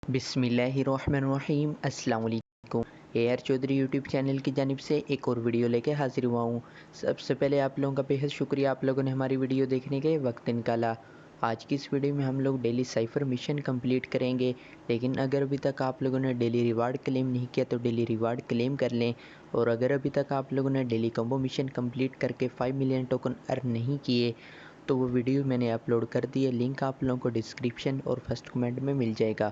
بسم اللہ الرحمن الرحیم۔ السلام علیکم۔ AR چودھری یوٹیوب چینل کی جانب سے ایک اور ویڈیو لے کے حاضر ہوا ہوں۔ سب سے پہلے آپ لوگوں کا بہت شکریہ، آپ لوگوں نے ہماری ویڈیو دیکھنے کے وقت نکالا۔ آج کی اس ویڈیو میں ہم لوگ ڈیلی سائفر مشن کمپلیٹ کریں گے، لیکن اگر ابھی تک آپ لوگوں نے ڈیلی ریوارڈ کلیم نہیں کیا تو ڈیلی ریوارڈ کلیم کر لیں، اور اگر ابھی تک آپ لوگوں نے ڈیلی کمبو مشن کمپلیٹ کر کے 5 ملین ٹوکن ارن نہیں کیے تو وہ ویڈیو میں نے اپلوڈ کر دی ہے، لنک آپ لوگوں کو ڈسکرپشن اور فرسٹ کمنٹ میں مل جائے گا۔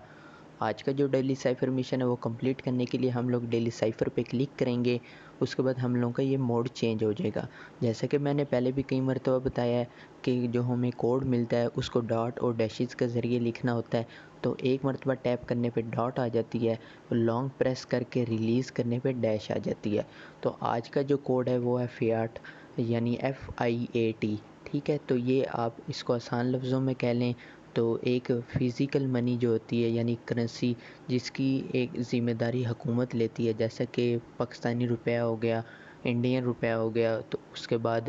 آج کا جو ڈیلی سائفر مشن ہے وہ کمپلیٹ کرنے کے لیے ہم لوگ ڈیلی سائفر پہ کلک کریں گے، اس کے بعد ہم لوگوں کا یہ موڈ چینج ہو جائے گا۔ جیسا کہ میں نے پہلے بھی کئی مرتبہ بتایا ہے کہ جو ہمیں کوڈ ملتا ہے اس کو ڈاٹ اور ڈیشز کے ذریعے لکھنا ہوتا ہے، تو ایک مرتبہ ٹیپ کرنے پہ ڈاٹ آ جاتی ہے اور لانگ پریس کر کے ریلیز کرنے پہ ڈیش آ جاتی ہے۔ تو آج کا جو کوڈ ہے وہ ہے فیاٹ، یعنی FIAT، ٹھیک ہے۔ تو یہ آپ اس کو آسان لفظوں میں کہہ لیں تو ایک فزیکل منی جو ہوتی ہے، یعنی کرنسی جس کی ایک ذمہ داری حکومت لیتی ہے، جیسا کہ پاکستانی روپیہ ہو گیا، انڈین روپیہ ہو گیا، تو اس کے بعد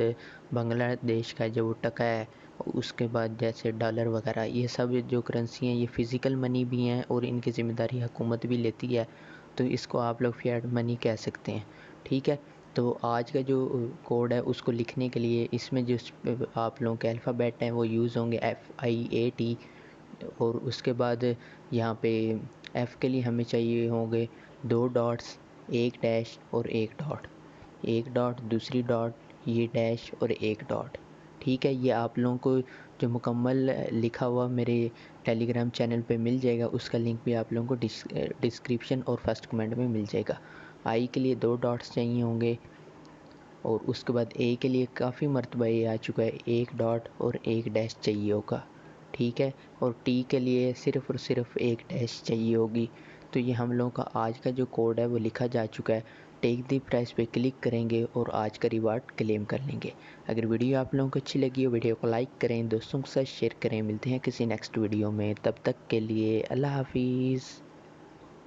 بنگلہ دیش کا جو ٹکا ہے، اس کے بعد جیسے ڈالر وغیرہ، یہ سب جو کرنسی ہیں یہ فزیکل منی بھی ہیں اور ان کی ذمہ داری حکومت بھی لیتی ہے، تو اس کو آپ لوگ فیاٹ منی کہہ سکتے ہیں، ٹھیک ہے۔ تو آج کا جو کوڈ ہے اس کو لکھنے کے لیے اس میں جو آپ لوگوں کے الفابیٹ ہیں وہ یوز ہوں گے FIAT، اور اس کے بعد یہاں پہ ایف کے لیے ہمیں چاہیے ہوں گے 2 ڈاٹس، 1 ڈیش اور 1 ڈاٹ، 1 ڈاٹ، دوسری ڈاٹ، یہ ڈیش اور 1 ڈاٹ، ٹھیک ہے۔ یہ آپ لوگوں کو جو مکمل لکھا ہوا میرے ٹیلی گرام چینل پہ مل جائے گا، اس کا لنک بھی آپ لوگوں کو ڈسکرپشن اور فرسٹ کمنٹ میں مل جائے گا۔ آئی کے لیے 2 ڈاٹس چاہیے ہوں گے، اور اس کے بعد اے کے لیے کافی مرتبہ یہ آ چکا ہے، 1 ڈاٹ اور 1 ڈیش چاہیے ہوگا، ٹھیک ہے۔ اور ٹی کے لیے صرف اور صرف 1 ڈیش چاہیے ہوگی۔ تو یہ ہم لوگوں کا آج کا جو کوڈ ہے وہ لکھا جا چکا ہے۔ ٹیک دی پرائس پہ کلک کریں گے اور آج کا ریوارڈ کلیم کر لیں گے۔ اگر ویڈیو آپ لوگوں کو اچھی لگی ہو ویڈیو کو لائک کریں، دوستوں کے ساتھ شیئر کریں۔ ملتے ہیں کسی نیکسٹ ویڈیو میں، تب تک کے لیے اللہ حافظ۔